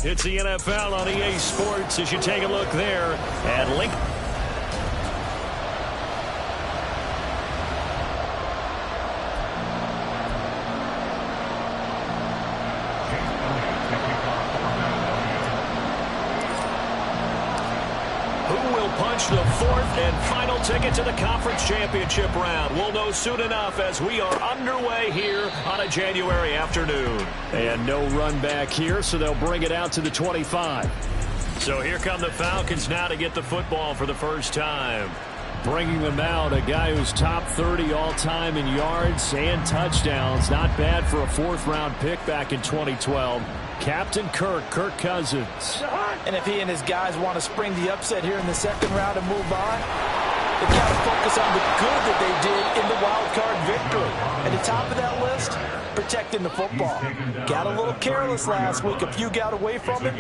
It's the NFL on EA Sports as you take a look there at Lincoln. Punch the fourth and final ticket to the conference championship round. We'll know soon enough as we are underway here on a January afternoon. And no run back here, so they'll bring it out to the 25. So here come the Falcons now to get the football for the first time. Bringing them out, a guy who's top 30 all-time in yards and touchdowns. Not bad for a fourth-round pick back in 2012. Captain Kirk Cousins. And if he and his guys want to spring the upset here in the second round and move on, they've got to focus on the good that they did in the wild card victory. At the top of that list, protecting the football. Got a little careless last week. A few got away from it.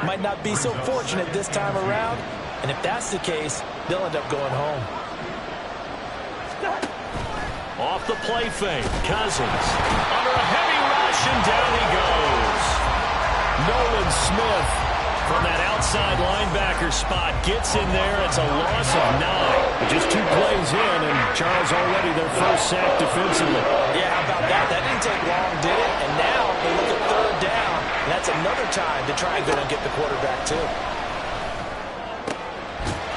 Might not be so fortunate this time around. And if that's the case, they'll end up going home. Off the play fake, Cousins under a heavy rush, and down he goes. Nolan Smith from that outside linebacker spot gets in there. It's a loss of 9. Just 2 plays in, and Charles already their first sack defensively. Yeah, how about that? That didn't take long, did it? And now they look at third down. And that's another time to try and go and get the quarterback, too.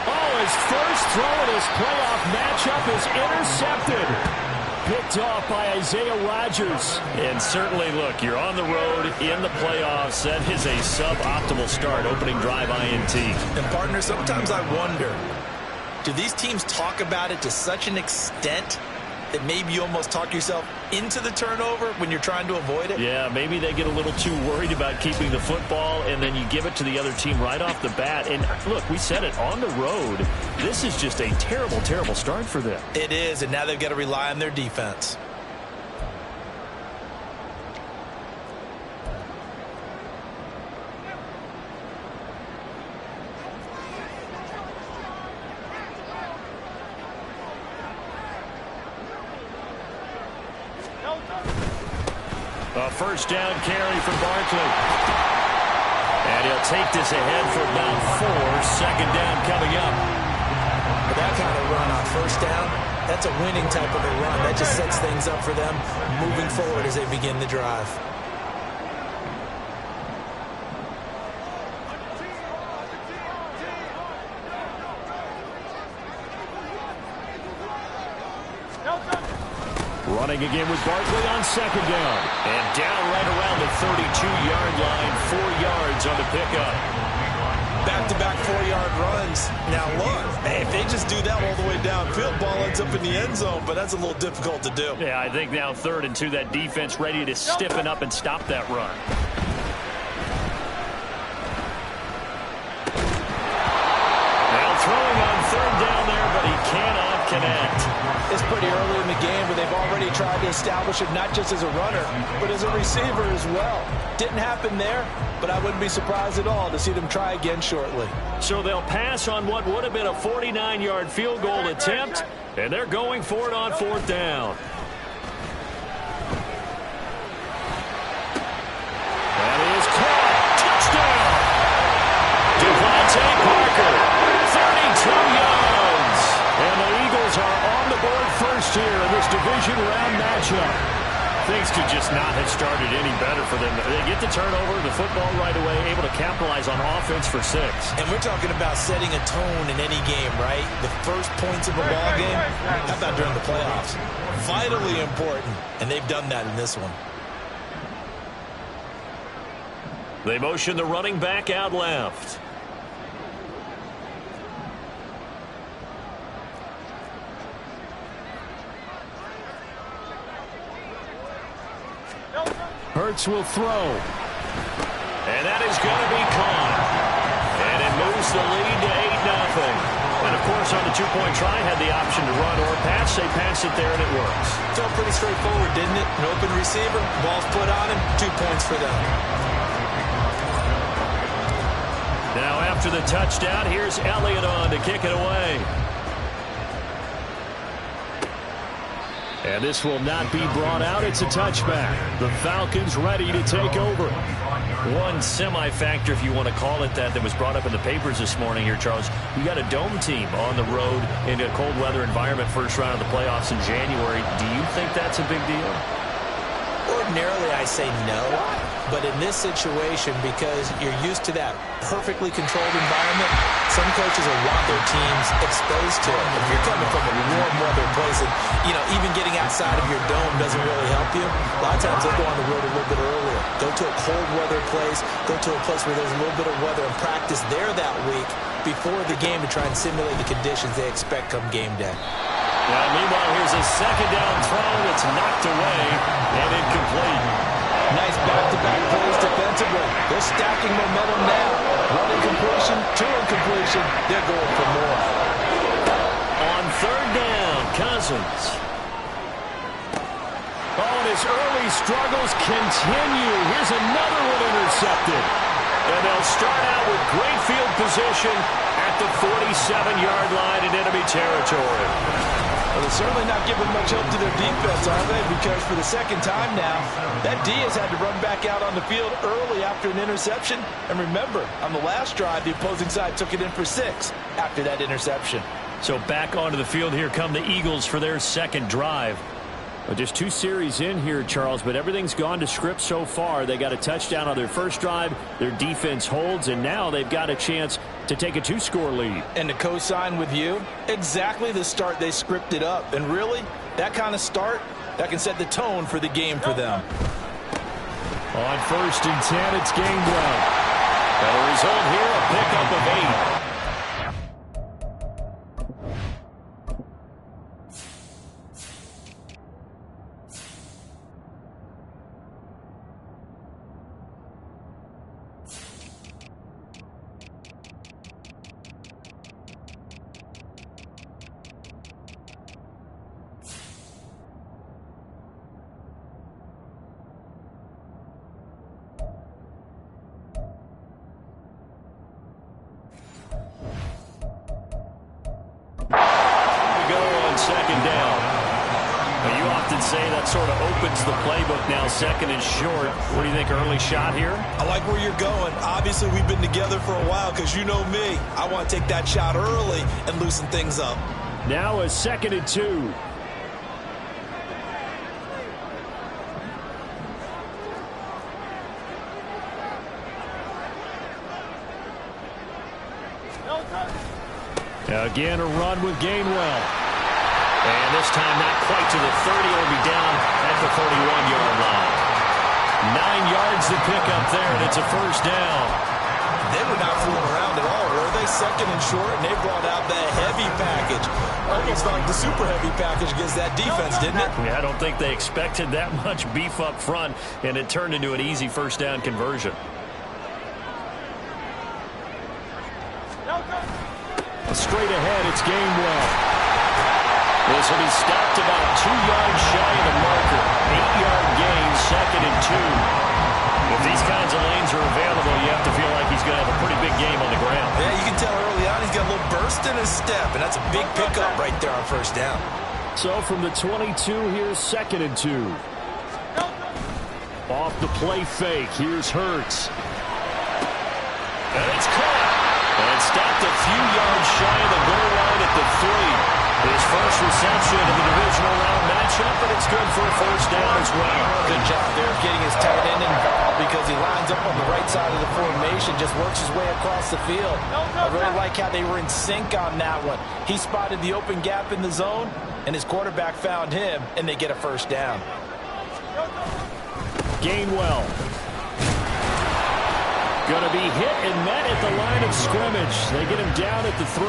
Oh, his first throw in his playoff matchup is intercepted. Picked off by Isaiah Rodgers. And certainly, look, you're on the road in the playoffs. That is a suboptimal start, opening drive INT. And, partner, sometimes I wonder, do these teams talk about it to such an extent that maybe you almost talk yourself into the turnover when you're trying to avoid it? Yeah, maybe they get a little too worried about keeping the football, and then you give it to the other team right off the bat. And, look, we said it, on the road, this is just a terrible, terrible start for them. It is, and now they've got to rely on their defense. A first down carry for Barkley. And he'll take this ahead for about 4. Second down coming up. But that kind of run on first down, that's a winning type of a run. That just sets things up for them moving forward as they begin the drive. Running again with Barkley on second down. And down right around the 32-yard line. 4 yards on the pickup. Back-to-back 4-yard runs. Now look, hey, if they just do that all the way downfield, ball ends up in the end zone, but that's a little difficult to do. Yeah, I think now 3rd and 2, that defense ready to stiffen up and stop that run. Now throwing on 3rd down there, but he cannot connect. It's pretty early in the game, but they've already tried to establish it not just as a runner, but as a receiver as well. Didn't happen there, but I wouldn't be surprised at all to see them try again shortly. So they'll pass on what would have been a 49-yard field goal attempt, and they're going for it on 4th down. That is caught. Touchdown! Devontae Parker, 32 yards. And the Eagles are on the board first here in this division round matchup. Things could just not have started any better for them. They get the turnover, the football right away, able to capitalize on offense for 6. And we're talking about setting a tone in any game, right? The first points of a ball game, how about during the playoffs? Vitally important, and they've done that in this one. They motion the running back out left. Hurts will throw. And that is going to be caught. And it moves the lead to 8-0. And, of course, on the 2-point try, had the option to run or pass. They pass it there, and it works. Felt pretty straightforward, didn't it? An open receiver, ball's put on him, 2 points for them. Now, after the touchdown, here's Elliott on to kick it away. And this will not be brought out. It's a touchback. The Falcons ready to take over. One semi-factor, if you want to call it that was brought up in the papers this morning here, Charles. You got a dome team on the road in a cold weather environment, first round of the playoffs in January. Do you think that's a big deal? Ordinarily, I say no. But in this situation, because you're used to that perfectly controlled environment, some coaches will want their teams exposed to it. If you're coming from a warm weather place and, even getting outside of your dome doesn't really help you, a lot of times they'll go on the road a little bit earlier. Go to a cold weather place, go to a place where there's a little bit of weather and practice there that week before the game to try and simulate the conditions they expect come game day. Now, meanwhile, here's a second down throw. It's knocked away and incomplete. Nice back-to-back plays defensively. They're stacking momentum now. One incompletion, two incompletion. They're going for more. On third down, Cousins. Oh, and his early struggles continue. Here's another one intercepted. And they'll start out with great field position at the 47-yard line in enemy territory. Well, they're certainly not giving much help to their defense, are they? Because for the second time now, that D has had to run back out on the field early after an interception. And remember, on the last drive, the opposing side took it in for 6 after that interception. So back onto the field, here come the Eagles for their second drive. Well, just 2 series in here, Charles, but everything's gone to script so far. They got a touchdown on their first drive. Their defense holds, and now they've got a chance to take a 2-score lead. And to co-sign with you, exactly the start they scripted up. And really, that kind of start, that can set the tone for the game for them. On 1st and 10, it's Gainwell. And the result here, a pickup of 8. Second down. Now, you often say that sort of opens the playbook now, 2nd and short. What do you think, early shot here? I like where you're going. Obviously, we've been together for a while because you know me. I want to take that shot early and loosen things up. Now a 2nd and 2. Again, a run with Gainwell. And this time not quite to the 30. It'll be down at the 41-yard line. 9 yards to pick up there, and it's a first down. They were not fooling around at all, were they? 2nd and short, and they brought out the heavy package. Almost like the super heavy package against that defense, didn't it? Yeah, I don't think they expected that much beef up front, and it turned into an easy first down conversion. Straight ahead, it's Gainwell. This will be stopped about 2 yards shy of the marker. 8-yard gain, 2nd and 2. If these kinds of lanes are available, you have to feel like he's going to have a pretty big game on the ground. Yeah, you can tell early on he's got a little burst in his step, and that's a big pickup right there on first down. So from the 22, here's 2nd and 2. Off the play fake, here's Hurts. And it's caught. And stopped a few yards shy of the goal line at the 3. His first reception in the divisional round matchup, but it's good for a first down as well. Good job there of getting his tight end involved because he lines up on the right side of the formation, just works his way across the field. I really like how they were in sync on that one. He spotted the open gap in the zone, and his quarterback found him, and they get a first down. Gainwell. Going to be hit and met at the line of scrimmage. They get him down at the 3.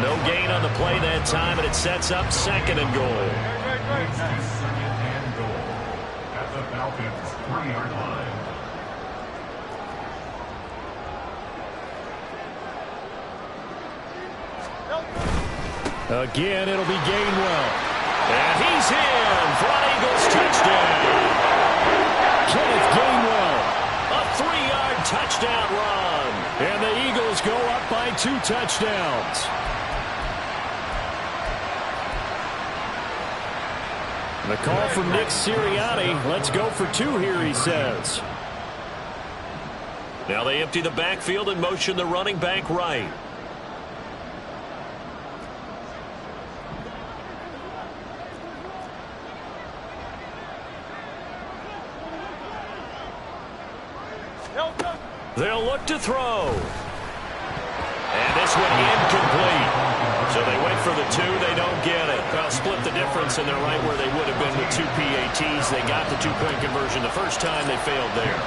No gain on the play that time, and it sets up 2nd and goal. Second and goal at the Falcons' 3-yard line. Again, it'll be Gainwell. And he's in for an Eagles touchdown. Kenneth Gainwell, a 3-yard touchdown run. And the Eagles go up by 2 touchdowns. The call from Nick Sirianni. Let's go for 2 here, he says. Now they empty the backfield and motion the running back right. They'll look to throw. And this one incomplete. So they went for the 2. They don't get it. Well, split the difference, and they're right where they would have been with 2 PATs. They got the 2-point conversion the first time. They failed there.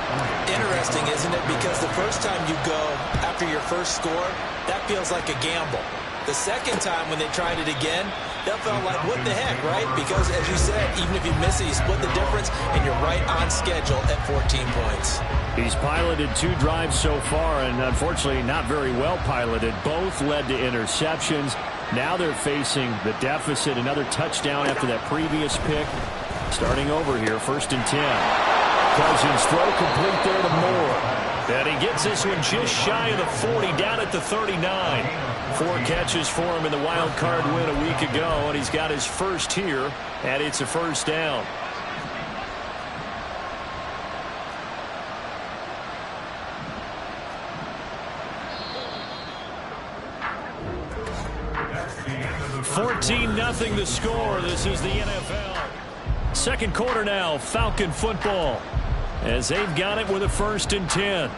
Interesting, isn't it? Because the first time you go after your first score, that feels like a gamble. The second time when they tried it again, that felt like, what the heck, right? Because, as you said, even if you miss it, you split the difference, and you're right on schedule at 14 points. He's piloted 2 drives so far, and unfortunately not very well piloted. Both led to interceptions. Now they're facing the deficit. Another touchdown after that previous pick. Starting over here, 1st and 10. Cousins throw complete there to Moore. And he gets this one just shy of the 40, down at the 39. 4 catches for him in the wild card win a week ago, and he's got his first here, and it's a 1st down. $14-0 the score. This is the NFL. Second quarter now, Falcon football, as they've got it with a 1st and 10.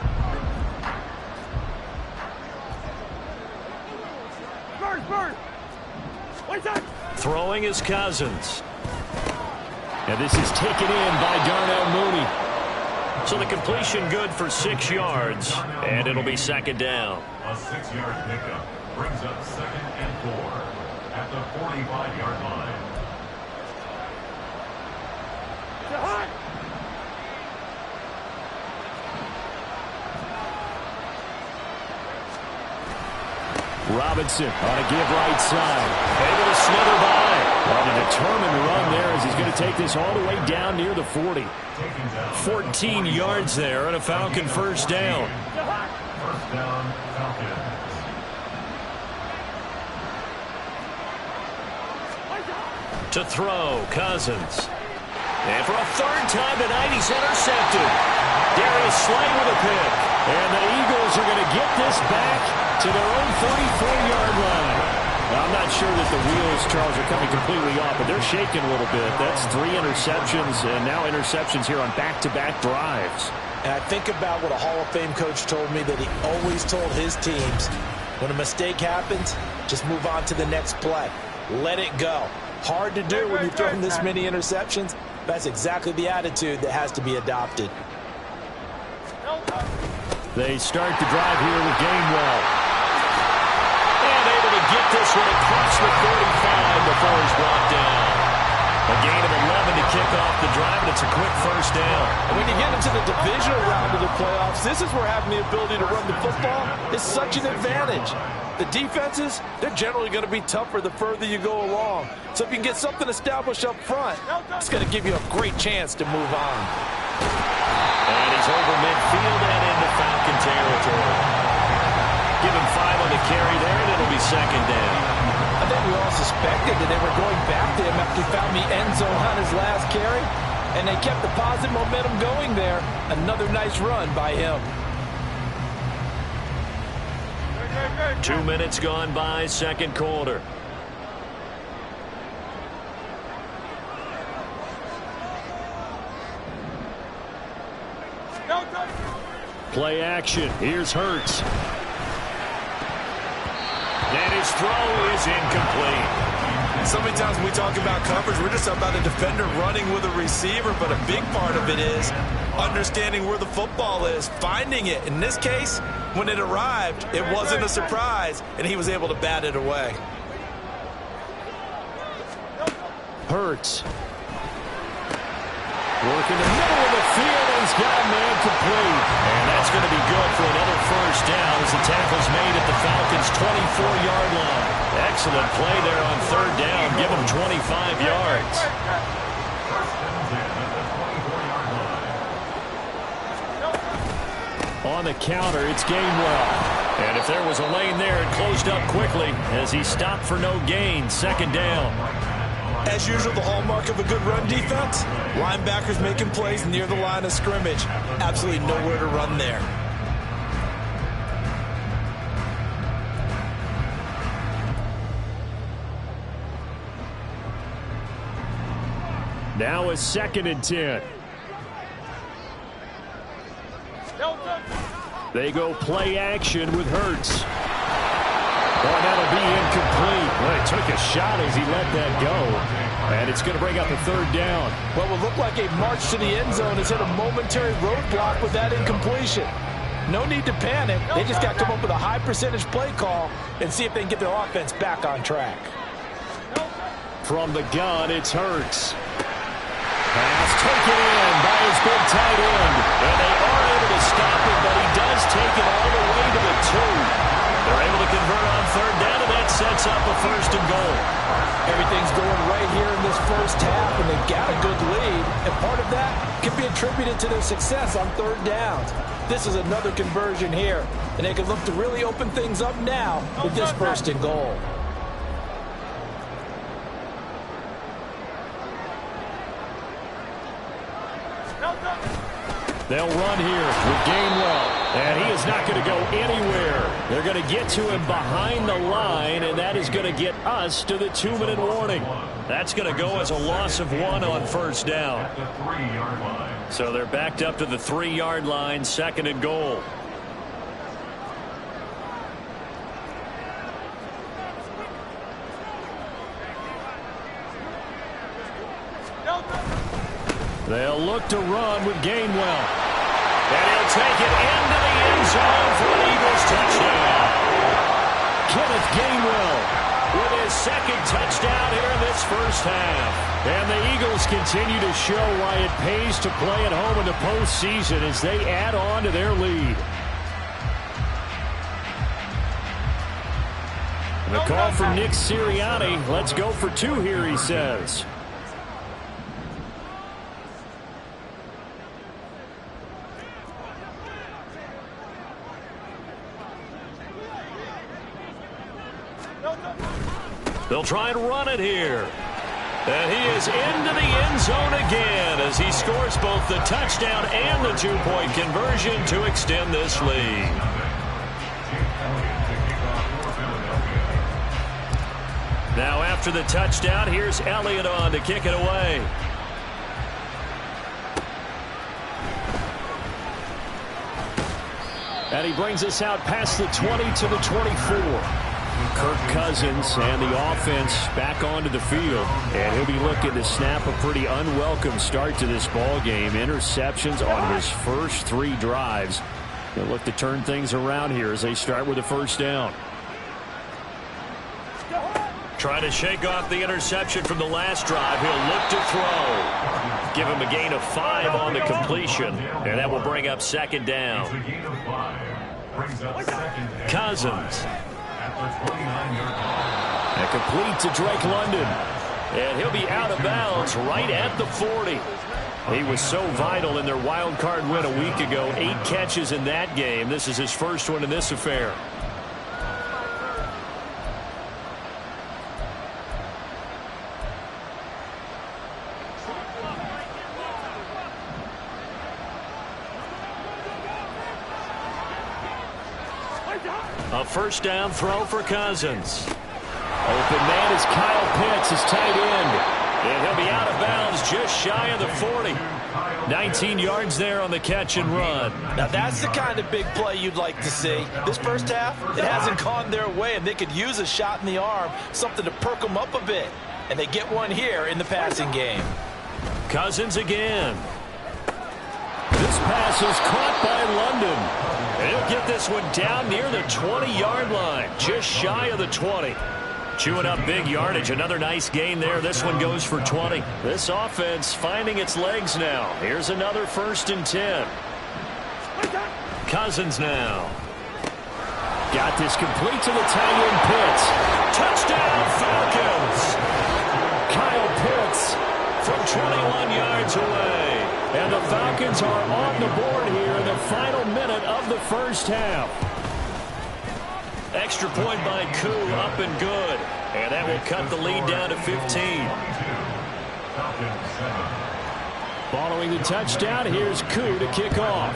Throwing is Cousins. And this is taken in by Darnell Mooney. So the completion good for 6 yards, and it'll be 2nd down. A 6-yard pickup brings up 2nd and 4 at the 45-yard line. Robinson on a give right side. Able to slither by. On a determined run there as he's going to take this all the way down near the 40. 14 yards there and a Falcon 1st down. 1st down, Falcons. To throw, Cousins. And for a 3rd time tonight, he's intercepted. Darius Slay with a pick. And the Eagles are going to get this back to their own 34-yard line. Now, I'm not sure that the wheels, Charles, are coming completely off, but they're shaking a little bit. That's 3 interceptions, and now interceptions here on back-to-back drives. And I think about what a Hall of Fame coach told me, that he always told his teams, when a mistake happens, just move on to the next play. Let it go. Hard to do when you've thrown this many interceptions. That's exactly the attitude that has to be adopted. They start the drive here with Gainwell. And able to get this one across the 45 before he's brought down. A gain of 11 to kick off the drive, and it's a quick 1st down. And when you get into the divisional round of the playoffs, this is where having the ability to run the football is such an advantage. The defenses, they're generally going to be tougher the further you go along. So if you can get something established up front, it's going to give you a great chance to move on. And he's over midfield and into Falcon territory. Give him 5 on the carry there, and it'll be 2nd down. I think we all suspected that they were going back to him after he found the end zone on his last carry, and they kept the positive momentum going there. Another nice run by him. 2 minutes gone by, 2nd quarter. Play action. Here's Hurts. And his throw is incomplete. So many times when we talk about coverage, we're just talking about a defender running with a receiver, but a big part of it is understanding where the football is, finding it. In this case, when it arrived, it wasn't a surprise, and he was able to bat it away. Hurts. Working the middle of the field, and he's got a man complete. And that's going to be good for another 1st down as the tackle's made at the Falcons' 24-yard line. Excellent play there on 3rd down. Give him 25 yards. On the counter, it's Gainwell. And if there was a lane there, it closed up quickly as he stopped for no gain. 2nd down. As usual, the hallmark of a good run defense, linebackers making plays near the line of scrimmage. Absolutely nowhere to run there. Now a 2nd and 10. They go play action with Hurts. Oh, that'll be incomplete. Well, he took a shot as he let that go. And it's going to bring up a 3rd down. What will look like a march to the end zone has hit a momentary roadblock with that incompletion. No need to panic. They just got to come up with a high percentage play call and see if they can get their offense back on track. From the gun, it's Hurts. Pass taken in by his big tight end. And they are able to stop him, but he does take it all the way to the 2. They're able to convert on 3rd down, and that sets up a 1st and goal. Everything's going right here in this first half, and they've got a good lead. And part of that can be attributed to their success on 3rd downs. This is another conversion here, and they can look to really open things up now with this 1st and goal. They'll run here with Gainwell, and he is not going to go anywhere. They're going to get to him behind the line, and that is going to get us to the 2-minute warning. That's going to go as a loss of 1 on 1st down. So they're backed up to the 3-yard line, 2nd and goal. They'll look to run with Gainwell. And he'll take it into the end zone for an Eagles touchdown. Kenneth Gainwell with his 2nd touchdown here in this first half. And the Eagles continue to show why it pays to play at home in the postseason as they add on to their lead. And the call from Nick Sirianni. Let's go for 2 here, he says. They'll try and run it here. And he is into the end zone again as he scores both the touchdown and the 2-point conversion to extend this lead. Now after the touchdown, here's Elliott on to kick it away. And he brings us out past the 20 to the 24. Kirk Cousins and the offense back onto the field. And he'll be looking to snap a pretty unwelcome start to this ball game. Interceptions on his first 3 drives. He'll look to turn things around here as they start with a 1st down. Trying to shake off the interception from the last drive. He'll look to throw. Give him a gain of 5 on the completion. And that will bring up 2nd down. Cousins. And complete to Drake London. And he'll be out of bounds right at the 40. He was so vital in their wild card win a week ago. 8 catches in that game. This is his first one in this affair. A 1st down throw for Cousins. Open man is Kyle Pitts, his tight end. And he'll be out of bounds just shy of the 40. 19 yards there on the catch and run. Now that's the kind of big play you'd like to see. This first half, it hasn't gone their way, and they could use a shot in the arm, something to perk them up a bit. And they get one here in the passing game. Cousins again. This pass is caught by London. And he'll get this one down near the 20-yard line, just shy of the 20. Chewing up big yardage. Another nice gain there. This one goes for 20. This offense finding its legs now. Here's another 1st and 10. Cousins now. Got this complete to the tight end Pitts. Touchdown Falcons. Kyle Pitts from 21 yards away. And the Falcons are on the board here in the final minute of the first half. Extra point by Koo, up and good. And that will cut the lead down to 15. Following the touchdown, here's Koo to kick off.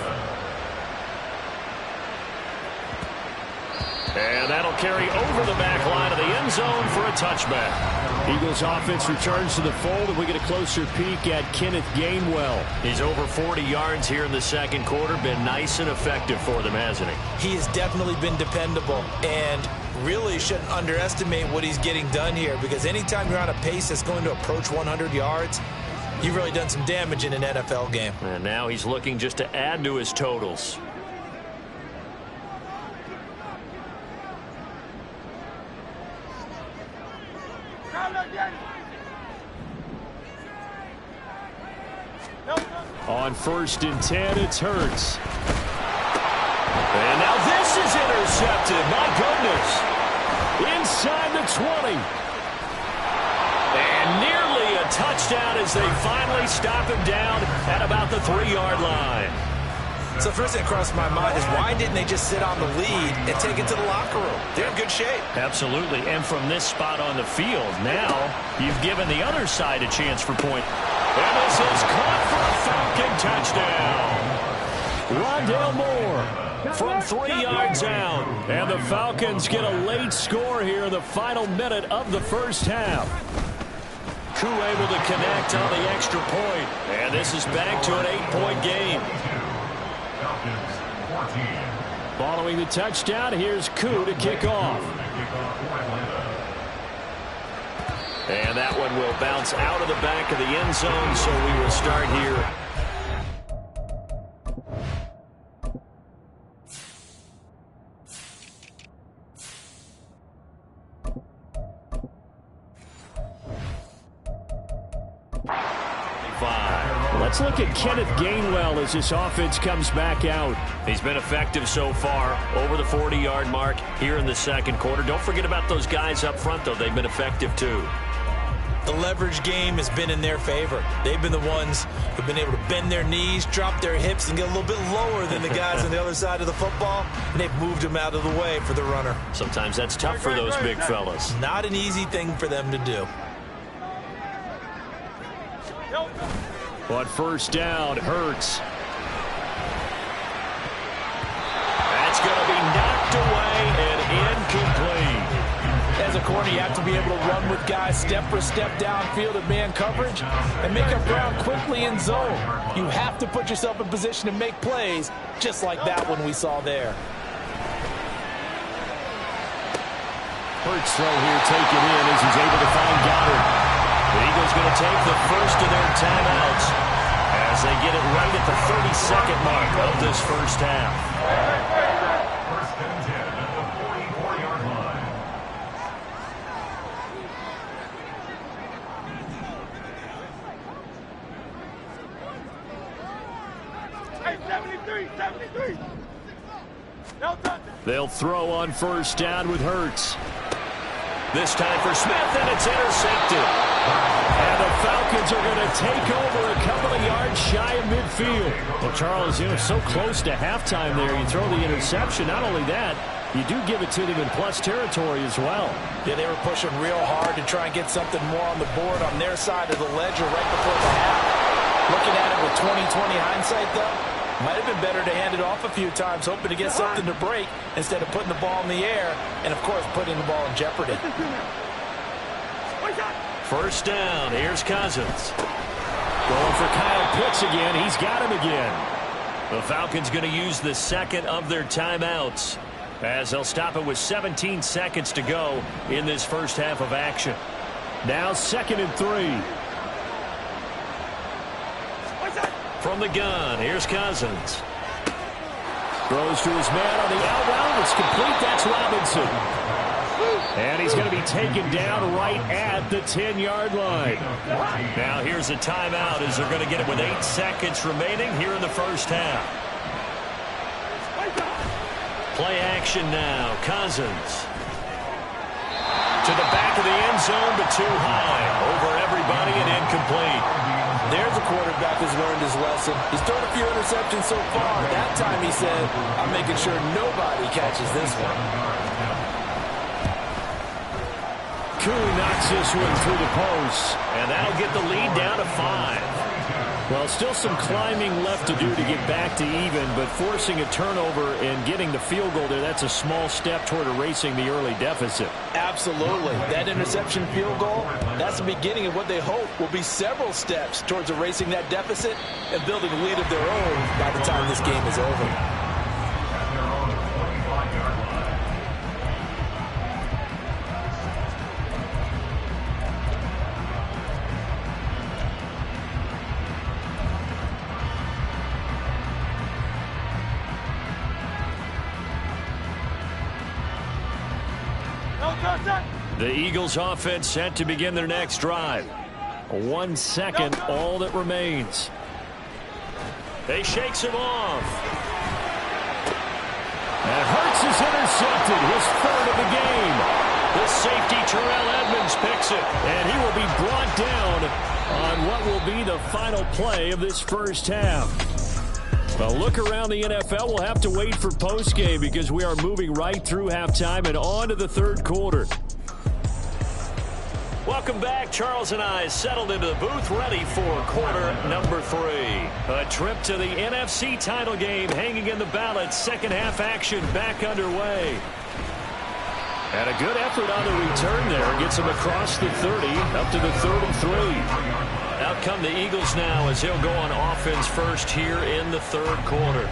And that'll carry over the back line of the end zone for a touchback. Eagles offense returns to the fold, and we get a closer peek at Kenneth Gainwell. He's over 40 yards here in the second quarter. Been nice and effective for them, hasn't he? He has definitely been dependable, and really shouldn't underestimate what he's getting done here, because anytime you're on a pace that's going to approach 100 yards, you've really done some damage in an NFL game. And now he's looking just to add to his totals. On 1st and 10, it's Hurts. And now this is intercepted. My goodness. Inside the 20. And nearly a touchdown as they finally stop him down at about the 3-yard line. So first thing that crossed my mind is, why didn't they just sit on the lead and take it to the locker room? They're in good shape. Absolutely. And from this spot on the field, now you've given the other side a chance for point. And this is caught for a Falcon touchdown. Rondale Moore from 3 yards out. And the Falcons get a late score here in the final minute of the first half. Koo able to connect on the extra point. And this is back to an 8-point game. Following the touchdown, here's Koo to kick off. And that one will bounce out of the back of the end zone, so we will start here. Let's look at Kenneth Gainwell as this offense comes back out. He's been effective so far, over the 40-yard mark here in the second quarter. Don't forget about those guys up front, though. They've been effective, too. The leverage game has been in their favor. They've been the ones who've been able to bend their knees, drop their hips, and get a little bit lower than the guys on the other side of the football, and they've moved them out of the way for the runner. Sometimes that's tough for those big fellas. Not an easy thing for them to do. But first down, Hurts. That's going to be knocked away and incomplete. As a corner, you have to be able to run with guys step for step downfield at man coverage and make up ground quickly in zone. You have to put yourself in position to make plays, just like that one we saw there. Hurts throw here taken in as he's able to find Goddard. The Eagles going to take the first of their timeouts as they get it right at the 32nd mark of this first half. First and 10 at the 44-yard line. Hey, 73. They'll throw on first down with Hurts. This time for Smith, and it's intercepted. And the Falcons are going to take over a couple of yards shy of midfield. Well, Charles, so close to halftime there. You throw the interception. Not only that, you do give it to them in plus territory as well. Yeah, they were pushing real hard to try and get something more on the board on their side of the ledger right before the half. Looking at it with 20/20 hindsight, though, might have been better to hand it off a few times, hoping to get something to break instead of putting the ball in the air and, of course, putting the ball in jeopardy. First down. Here's Cousins. Going for Kyle Pitts again. He's got him again. The Falcons going to use the second of their timeouts as they'll stop it with 17 seconds to go in this first half of action. Now 2nd and 3. From the gun, here's Cousins. Throws to his man on the out route. It's complete. That's Robinson. And he's going to be taken down right at the 10-yard line. Now here's a timeout as they're going to get it with 8 seconds remaining here in the first half. Play action now. Cousins. To the back of the end zone, but too high. Over everybody and incomplete. There's a quarterback who's learned his lesson. He's thrown a few interceptions so far. That time he said, I'm making sure nobody catches this one. Koo knocks this one through the post. And that'll get the lead down to 5. Well, still some climbing left to do to get back to even, but forcing a turnover and getting the field goal there, that's a small step toward erasing the early deficit. Absolutely. That interception field goal, that's the beginning of what they hope will be several steps towards erasing that deficit and building a lead of their own by the time this game is over. The Eagles offense set to begin their next drive. 1 second, all that remains. They shakes him off. And Hurts is intercepted, his third of the game. The safety Terrell Edmonds picks it. And he will be brought down on what will be the final play of this first half. A look around the NFL. We'll have to wait for postgame because we are moving right through halftime and on to the third quarter. Welcome back. Charles and I settled into the booth, ready for quarter number 3. A trip to the NFC title game hanging in the balance. Second half action back underway. And a good effort on the return there. Gets him across the 30, up to the 33. Out come the Eagles now as he'll go on offense first here in the third quarter.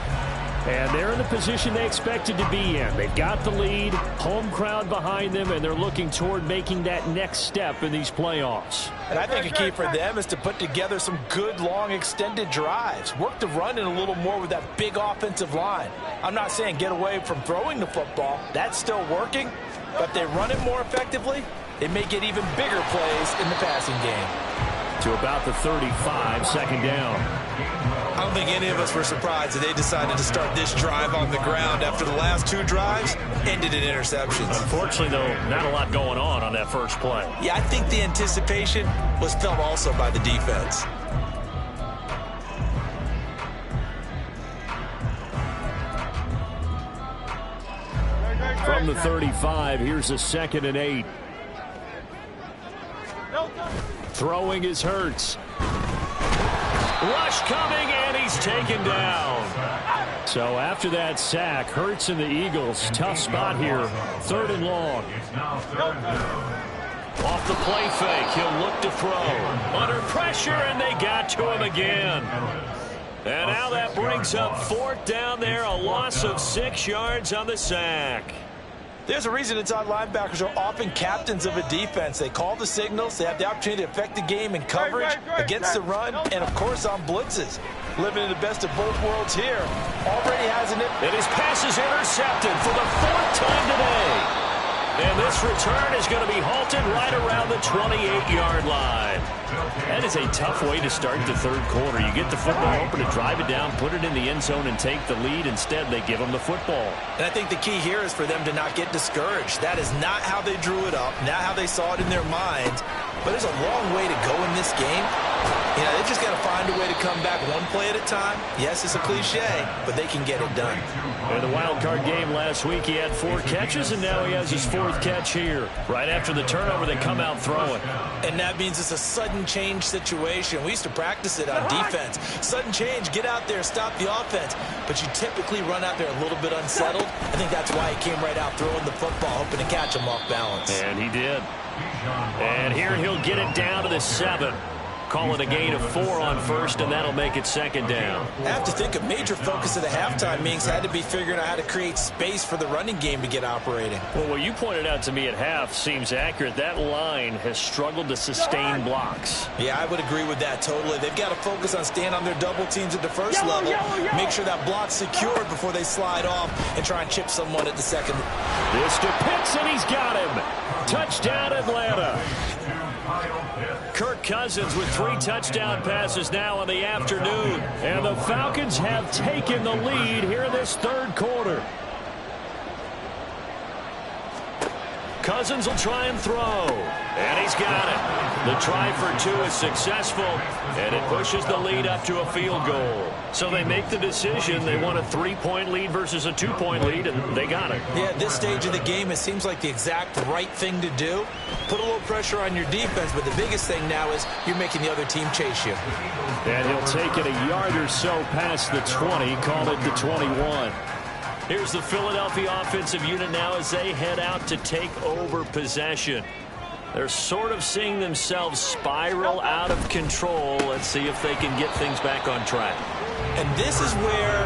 And they're in the position they expected to be in. They've got the lead, home crowd behind them, and they're looking toward making that next step in these playoffs. And I think a key for them is to put together some good, long, extended drives. Work the run in a little more with that big offensive line. I'm not saying get away from throwing the football. That's still working. But if they run it more effectively, they may get even bigger plays in the passing game. To about the 35, second down. I don't think any of us were surprised that they decided to start this drive on the ground after the last 2 drives ended in interceptions. Unfortunately, though, not a lot going on that first play. Yeah, I think the anticipation was felt also by the defense. From the 35, here's a 2nd and 8. Throwing is Hurts. Rush coming, and he's taken down. So after that sack, Hurts and the Eagles, tough spot here. 3rd and long. Off the play fake, he'll look to throw. Under pressure, and they got to him again. And now that brings up 4th down there, a loss of 6 yards on the sack. There's a reason inside linebackers are often captains of a defense. They call the signals. They have the opportunity to affect the game in coverage, against the run, and, of course, on blitzes. Living in the best of both worlds here. Already has an... And his pass is intercepted for the 4th time today. And this return is going to be halted right around the 28-yard line. That is a tough way to start the third quarter. You get the football open to drive it down, put it in the end zone, and take the lead. Instead, they give them the football. And I think the key here is for them to not get discouraged. That is not how they drew it up, not how they saw it in their minds. But there's a long way to go in this game. You know, they just got to find a way to come back one play at a time. Yes, it's a cliche, but they can get it done. In the wild card game last week, he had 4 catches, and now he has his 4th catch here. Right after the turnover, they come out throwing. And that means it's a sudden change situation. We used to practice it on defense. Sudden change, get out there, stop the offense. But you typically run out there a little bit unsettled. I think that's why he came right out throwing the football, hoping to catch him off balance. And he did. And here he'll get it down to the 7. Call it a gain of 4 on first, and that'll make it 2nd down. I have to think a major focus of the halftime meetings had to be figuring out how to create space for the running game to get operating. Well, what you pointed out to me at half seems accurate. That line has struggled to sustain blocks. Yeah, I would agree with that totally. They've got to focus on staying on their double teams at the first level. Make sure that block's secured before they slide off and try and chip someone at the second. This to Pitts, and he's got him. Touchdown, Atlanta. Kirk Cousins with 3 touchdown passes now in the afternoon. And the Falcons have taken the lead here in this third quarter. Cousins will try and throw. And he's got it. The try for 2 is successful, and it pushes the lead up to a field goal. So they make the decision. They want a 3-point lead versus a 2-point lead, and they got it. Yeah, at this stage of the game, it seems like the exact right thing to do. Put a little pressure on your defense, but the biggest thing now is you're making the other team chase you. And he'll take it a yard or so past the 20, call it the 21. Here's the Philadelphia offensive unit now as they head out to take over possession. They're sort of seeing themselves spiral out of control. Let's see if they can get things back on track. And this is where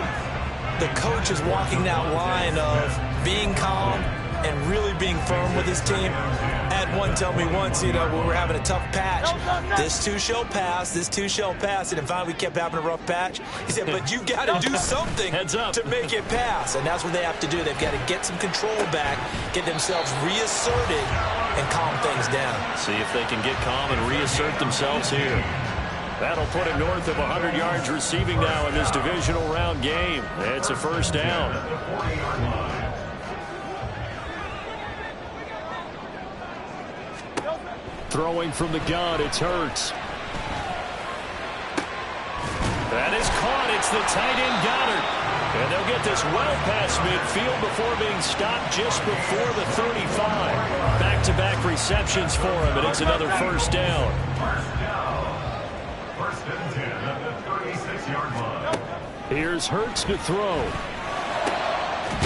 the coach is walking that line of being calm and really being firm with his team. I had one tell me once, when we're having a tough patch, this too shall pass, this too shall pass. And then finally we kept having a rough patch. He said, but you got to do something to make it pass. And that's what they have to do. They've got to get some control back, get themselves reasserted, and calm things down. See if they can get calm and reassert themselves here. That'll put him north of 100 yards receiving now in this divisional round game. It's a first down. Throwing from the gun, it's Hurts. That is caught. It's the tight end Goddard. And they'll get this well past midfield before being stopped just before the 35. Back-to-back receptions for him, and it's another first down. First and 10 at the 36-yard line. Here's Hurts to throw.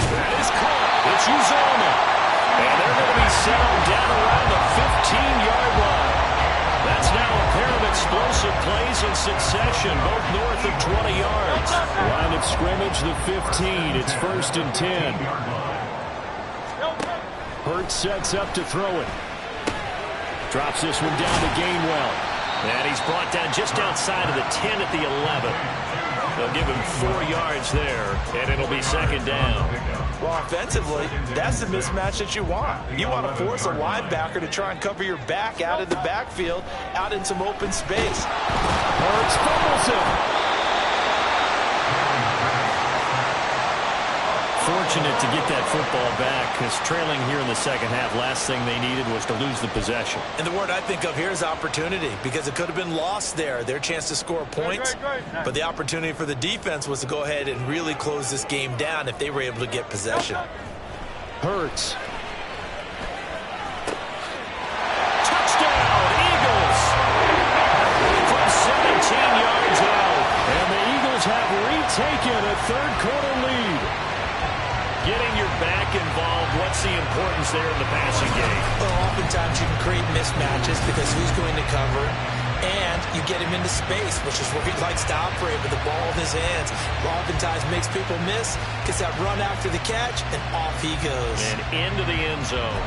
That is caught. It's Uzomah. And they're going to be settled down around the 15-yard line. That's now a pair of explosive plays in succession, both north of 20 yards. Line of scrimmage, the 15. It's first and 10. Hurts sets up to throw it. Drops this one down to Gainwell. And he's brought down just outside of the 10 at the 11. They'll give him 4 yards there, and it'll be second down. Well, offensively, that's the mismatch that you want. You want to force a linebacker to try and cover your back out of the backfield, out in some open space. Hurts fumbles it. Fortunate to get that football back, because trailing here in the second half, last thing they needed was to lose the possession. And the word I think of here is opportunity, because it could have been lost there, their chance to score points. But the opportunity for the defense was to go ahead and really close this game down if they were able to get possession. Hurts. Touchdown, Eagles! From 17 yards out. And the Eagles have retaken a third-quarter lead. Getting your back involved, what's the importance there in the passing game? Well, oftentimes you can create mismatches because who's going to cover it, and you get him into space, which is where he likes to operate with the ball in his hands. Oftentimes makes people miss, gets that run after the catch, and off he goes. And into the end zone.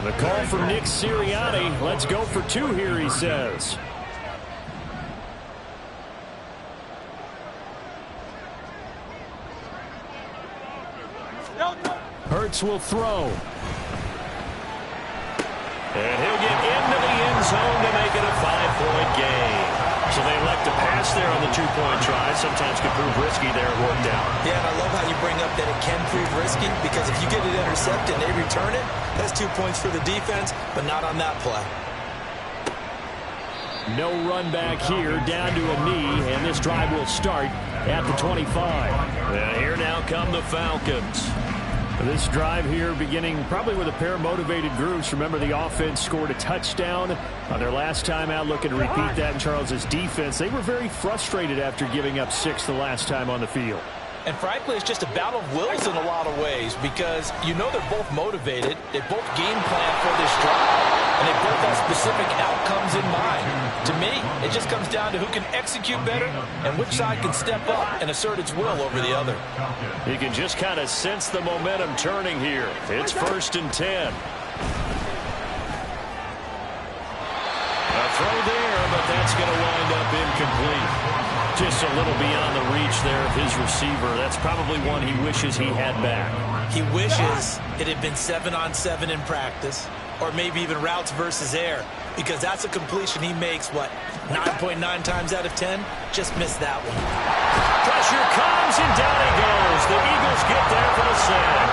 The call from Nick Sirianni. Let's go for 2 here, he says. Hurts will throw. And he'll get into the end zone to make it a 5-point game. So they elect to pass there on the 2-point try. Sometimes can prove risky there. It worked out. Yeah, and I love how you bring up that it can prove risky, because if you get it intercepted and they return it, that's 2 points for the defense, but not on that play. No run back here, down to a knee, and this drive will start at the 25. And here now come the Falcons. This drive here beginning probably with a pair of motivated groups. Remember, the offense scored a touchdown on their last time out, looking to repeat that in Charles's defense. They were very frustrated after giving up 6 the last time on the field. And frankly, it's just a battle of wills in a lot of ways, because you know they're both motivated. They both game plan for this drive, and they both have specific outcomes in mind. To me, it just comes down to who can execute better and which side can step up and assert its will over the other. You can just kind of sense the momentum turning here. It's first and 10. A throw there, but that's going to wind up incomplete. Just a little beyond the reach there of his receiver. That's probably one he wishes he had back. He wishes it had been 7-on-7 in practice. or maybe even routes versus air, because that's a completion he makes, what, 9.9 times out of 10? Just missed that one. Pressure comes, and down he goes. The Eagles get there for the sack.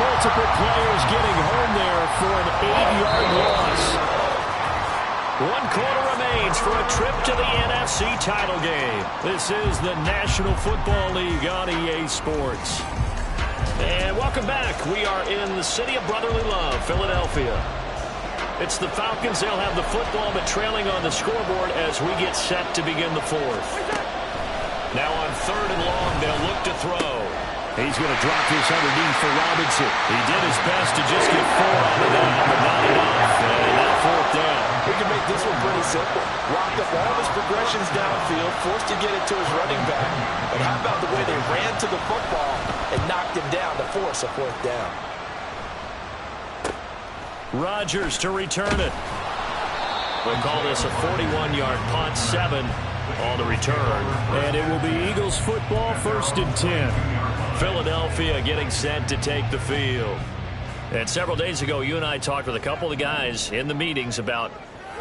Multiple players getting home there for an 8-yard loss. 1 quarter remains for a trip to the NFC title game. This is the National Football League on EA Sports. And welcome back. We are in the city of brotherly love, Philadelphia. It's the Falcons. They'll have the football, but trailing on the scoreboard as we get set to begin the fourth. Now on 3rd and long, they'll look to throw. He's going to drop this underneath for Robinson. He did his best to just get 4 out of that, but not enough. And now 4th down. We can make this one pretty simple. Lock up all his progressions downfield, forced to get it to his running back. But how about the way they ran to the football and knocked him down to force a 4th down? Rodgers to return it. We'll call this a 41-yard punt, 7 on the return. And it will be Eagles football, 1st and 10. Philadelphia getting set to take the field. And several days ago, you and I talked with a couple of the guys in the meetings about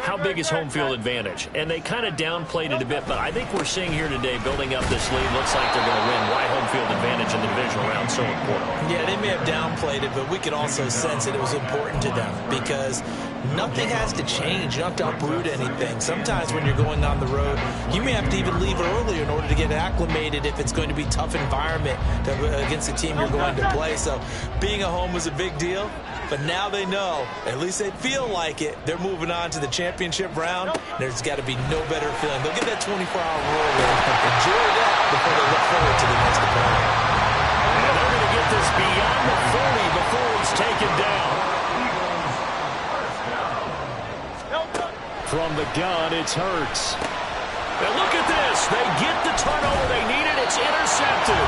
how big is home field advantage. And they kind of downplayed it a bit, but I think we're seeing here today, building up this lead, looks like they're going to win. Why home field advantage in the divisional round so important? Yeah, they may have downplayed it, but we could also sense that it was important to them because nothing has to change. You don't have to uproot anything. Sometimes when you're going on the road, you may have to even leave early in order to get acclimated if it's going to be a tough environment against the team you're going to play. So being at home was a big deal, but now they know, at least they feel like it, they're moving on to the championship round. There's got to be no better feeling. They'll get that 24-hour roll in. Enjoy that before they look forward to the next opponent. And they're going to get this beyond the 40 before he's taken down. From the gun, it's Hurts. And look at this. They get the turnover they needed. It's intercepted.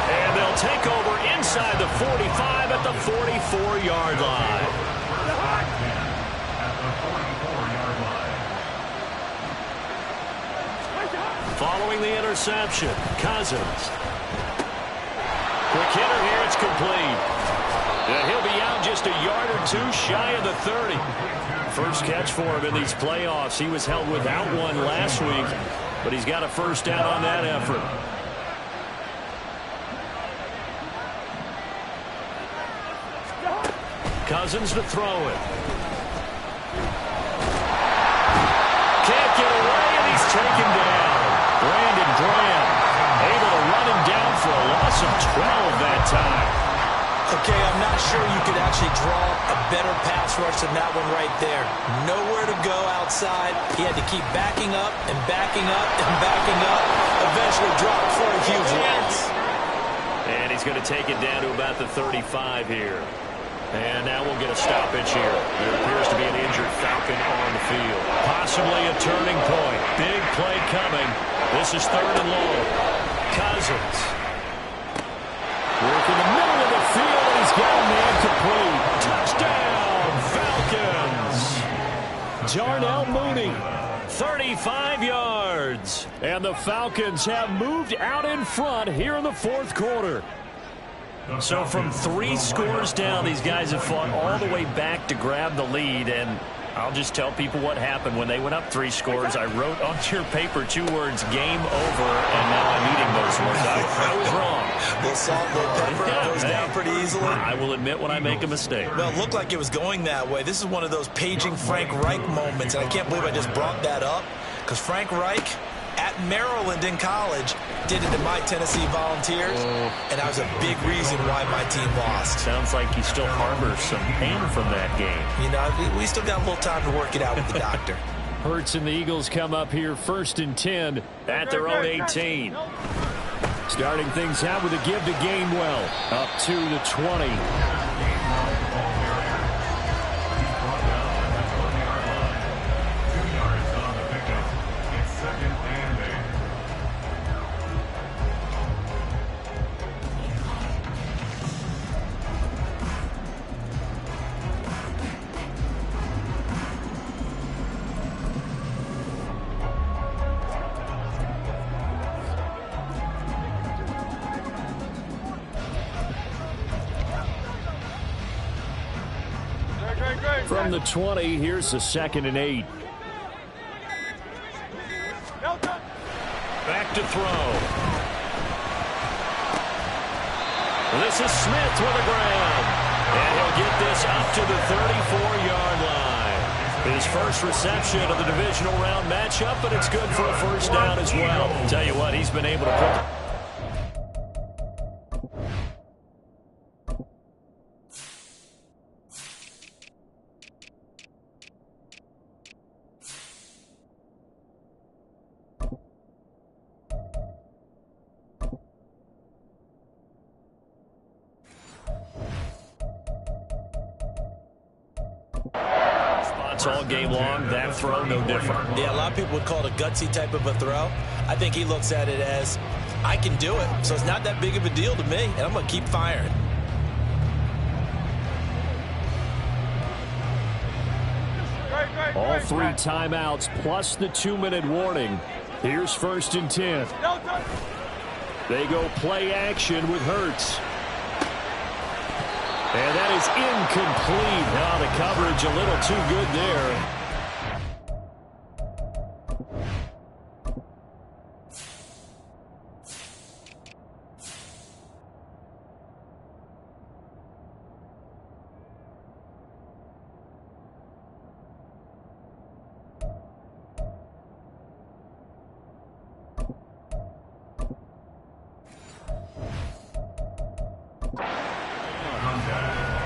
And they'll take over inside the 45 at the 44-yard line. Following the interception, Cousins. Quick hitter here, it's complete. And he'll be out just a yard or 2 shy of the 30. First catch for him in these playoffs. He was held without one last week, but he's got a 1st down on that effort. Cousins to throw it. Can't get away, and he's taken down. Brandon Graham able to run him down for a loss of 12 that time. Okay, I'm not sure you could actually draw a better pass rush than that one right there. Nowhere to go outside. He had to keep backing up and backing up and backing up. Eventually dropped for a huge loss. And he's going to take it down to about the 35 here. And now we'll get a stoppage here. There appears to be an injured Falcon on the field. Possibly a turning point. Big play coming. This is 3rd and long. Cousins. Work in the middle of the field. He's got a man complete. Touchdown, Falcons. Darnell Mooney. 35 yards. And the Falcons have moved out in front here in the 4th quarter. So from 3 scores down, these guys have fought all the way back to grab the lead. And I'll just tell people what happened when they went up 3 scores. I wrote on your paper 2 words, game over, and now I'm eating those words. I was wrong. A little salt, a little pepper, goes down pretty easily. I will admit when I make a mistake. Well, it looked like it was going that way. This is one of those paging Frank Reich moments, and I can't believe I just brought that up, because Frank Reich at Maryland in college did it to my Tennessee Volunteers, and that was a big reason why my team lost. Sounds like he still harbors some pain from that game. You know, we still got a little time to work it out with the doctor. Hurts and the Eagles come up here 1st and 10 at their own 18. Starting things out with a give to Gainwell. Up to the 20. From the 20, here's the 2nd and 8. Back to throw. This is Smith with a grab. And he'll get this up to the 34-yard line. His first reception of the divisional round matchup, but it's good for a first down as well. Tell you what, he's been able to put... all game long. That throw, no different. Yeah, a lot of people would call it a gutsy type of a throw. I think he looks at it as, I can do it, so it's not that big of a deal to me, and I'm going to keep firing. All 3 timeouts plus the 2-minute warning. Here's 1st and 10. They go play action with Hurts. And that is incomplete. Now the coverage a little too good there.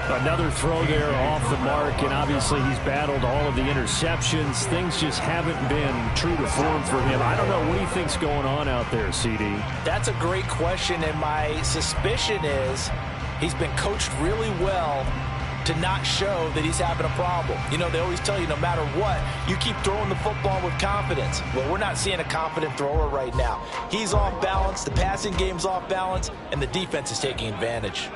Another throw there off the mark, and obviously he's battled all of the interceptions. Things just haven't been true to form for him. I don't know. What do you think's going on out there, CD? That's a great question, and my suspicion is he's been coached really well to not show that he's having a problem. You know, they always tell you no matter what, you keep throwing the football with confidence. Well, we're not seeing a confident thrower right now. He's off balance, the passing game's off balance, and the defense is taking advantage.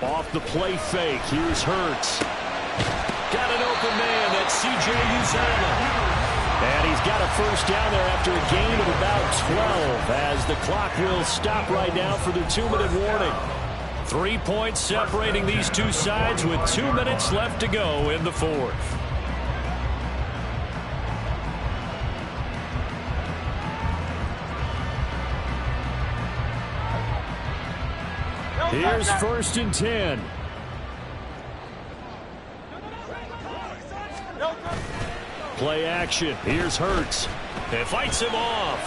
Off the play fake, here's Hurts. Got an open man, that's C.J. Uzomah. And he's got a first down there after a gain of about 12 as the clock will stop right now for the 2-minute warning. 3 points separating these two sides with 2 minutes left to go in the 4th. Here's 1st and 10. Play action. Here's Hurts. It fights him off.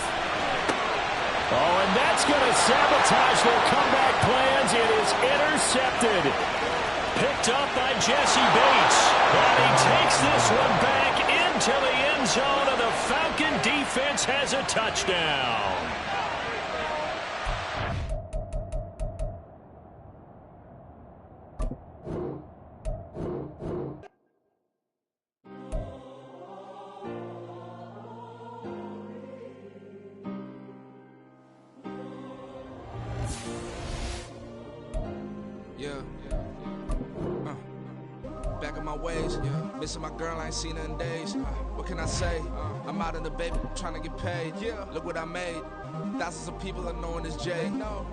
Oh, and that's going to sabotage their comeback plans. It is intercepted. Picked up by Jesse Bates. And he takes this one back into the end zone, and the Falcon defense has a touchdown. Back in my ways, missing my girl, I ain't seen her in days. What can I say? I'm out in the baby, trying to get paid. Look what I made. Thousands of people are knowing this Jay.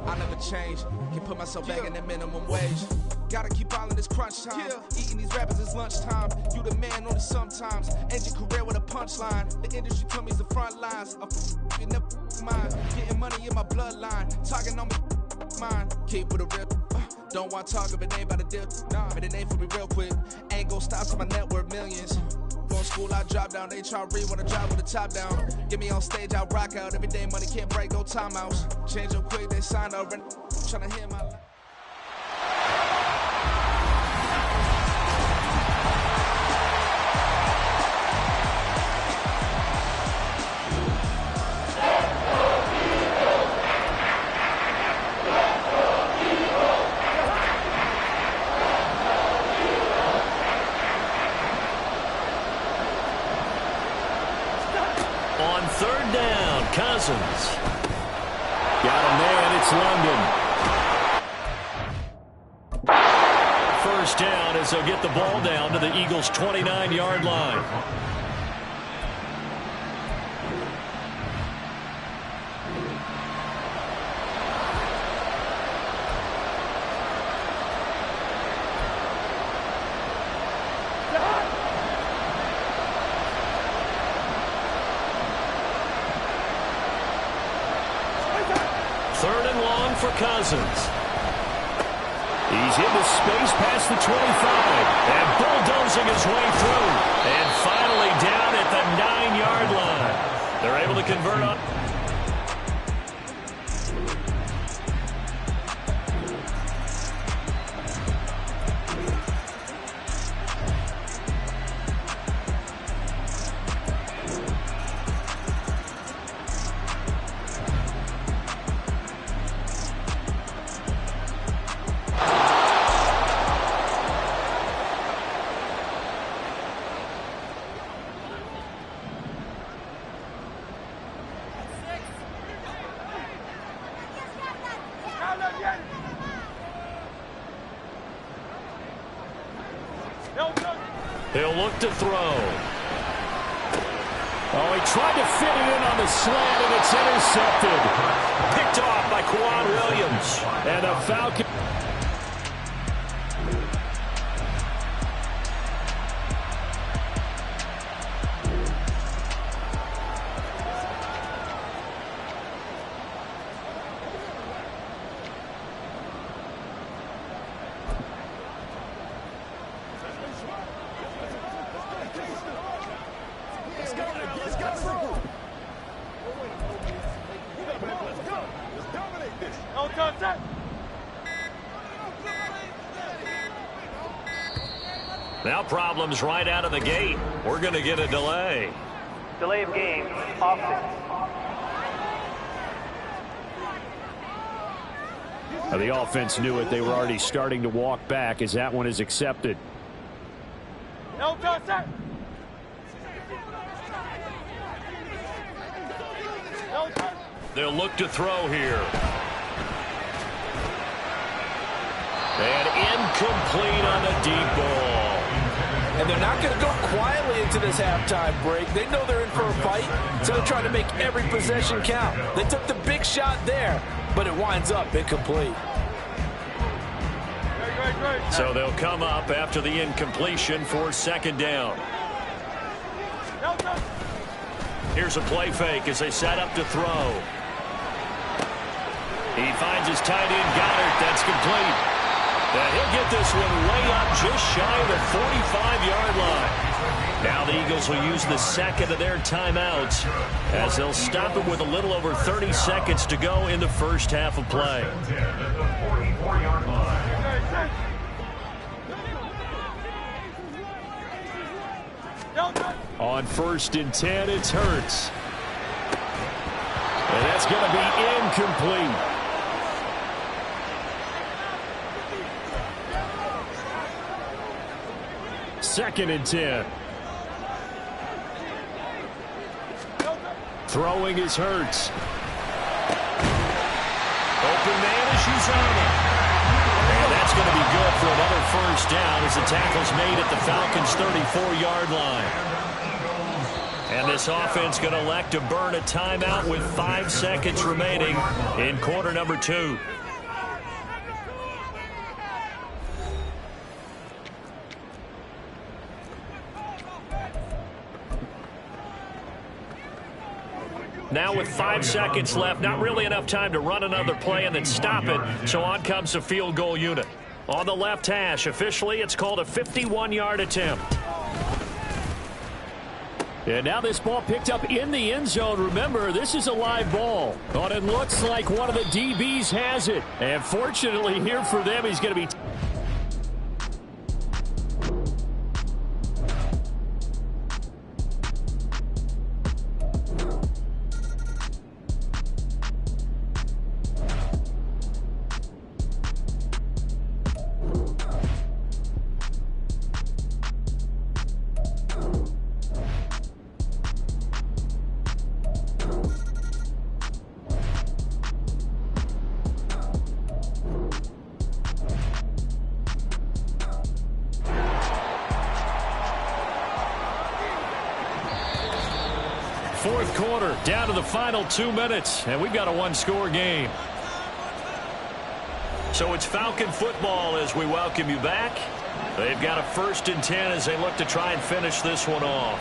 I never change. Can put myself back in that minimum wage. Gotta keep all in this crunch time. Eating these rappers is lunchtime. You the man only sometimes. End your career with a punchline. The industry put me the front lines. I'm in the mind. Getting money in my bloodline. Talking on me mine. Keep with a real. Don't want to talk if it ain't about a deal. But it ain't for me real quick. Ain't gon' stop till my net worth millions. Going school, I drop down. They try to read when I drive with the top down. Get me on stage, I rock out. Every day money can't break, no timeouts. Change up quick, they sign up. Tryna hear my life. On 3rd down, Cousins. Got a man, it's London. First down as they'll get the ball down to the Eagles' 29-yard line. Third and long for Cousins. He's into space past the 25 and bulldozing his way through. And finally down at the 9-yard line. They're able to convert on. He'll look to throw. Oh, he tried to fit it in on the slant, and it's intercepted. Picked off by Quan Williams. And a Falcon. Now problems right out of the gate. We're going to get a delay. Delay of game, offense. The offense knew it. They were already starting to walk back as that one is accepted. No contact. They'll look to throw here. And incomplete on the deep ball. And they're not going to go quietly into this halftime break. They know they're in for a fight, so they're trying to make every possession count. They took the big shot there, but it winds up incomplete. So they'll come up after the incompletion for second down. Here's a play fake as they set up to throw. He finds his tight end, Goddard. That's complete. And he'll get this one way up just shy of the 45-yard line. Now the Eagles will use the second of their timeouts as they'll stop it with a little over 30 seconds to go in the first half of play. On 1st and 10, it's Hurts. And that's going to be incomplete. Second and 10. Throwing is Hurts. Open man is Uzama. And that's going to be good for another first down as the tackle's made at the Falcons' 34-yard line. And this offense going to elect to burn a timeout with 5 seconds remaining in quarter number 2. Now with 5 seconds left, not really enough time to run another play and then stop it. So on comes the field goal unit. On the left hash, officially, it's called a 51-yard attempt. And now this ball picked up in the end zone. Remember, this is a live ball. But it looks like one of the DBs has it. And fortunately here for them, he's going to be... Fourth quarter, down to the final 2 minutes, and we've got a one-score game. So it's Falcon football as we welcome you back. They've got a 1st and 10 as they look to try and finish this one off.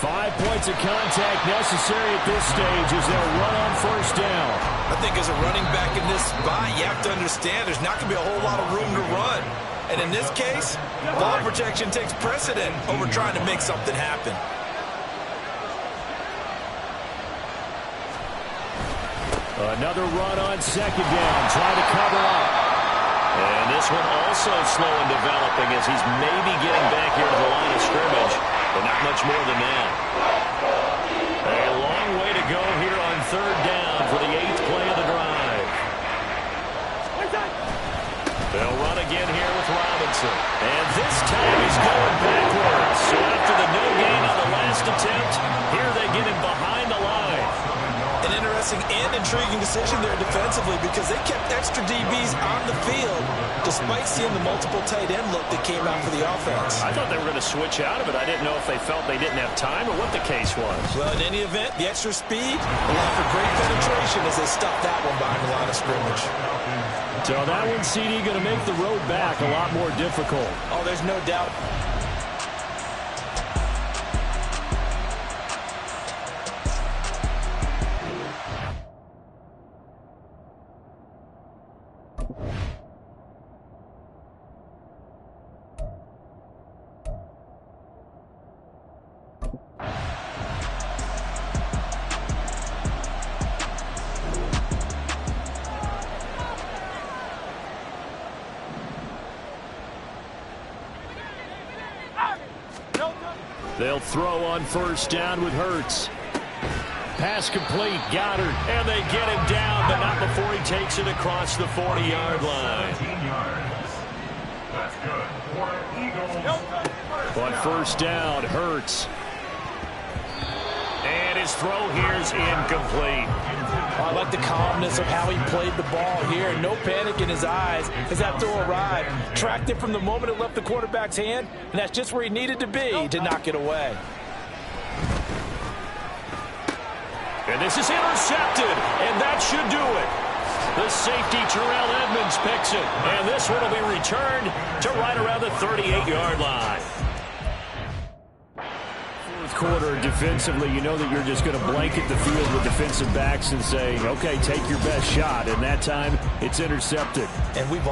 5 points of contact necessary at this stage as they'll run on first down. I think as a running back in this spot, you have to understand there's not going to be a whole lot of room to run. And in this case, ball protection takes precedent over trying to make something happen. Another run on second down, trying to cover up. And this one also slow in developing as he's maybe getting back here to the line of scrimmage, but not much more than that. A long way to go here on third down for the 8th play of the drive. They'll run again here with Robinson. And this time he's going backwards. So after the no gain on the last attempt, here they get him behind the line. An interesting and intriguing decision there defensively because they kept extra DBs on the field despite seeing the multiple tight end look that came out for the offense. I thought they were going to switch out of it. I didn't know if they felt they didn't have time or what the case was. Well, in any event, the extra speed allowed for great penetration as they stuffed that one behind the line of scrimmage. So that one, CD, going to make the road back a lot more difficult. Oh, there's no doubt. They'll throw on first down with Hurts. Pass complete, Goddard. And they get him down, but not before he takes it across the 40-yard line. 17 yards. That's good for Eagles. On first down, Hurts. And his throw here is incomplete. I like the calmness of how he played the ball here. No panic in his eyes as that throw arrived. Tracked it from the moment it left the quarterback's hand, and that's just where he needed to be to knock it away. And this is intercepted, and that should do it. The safety, Terrell Edmonds, picks it. And this one will be returned to right around the 38-yard line. Quarter defensively, you know that you're just going to blanket the field with defensive backs and say, okay, take your best shot. And that time, it's intercepted. And we've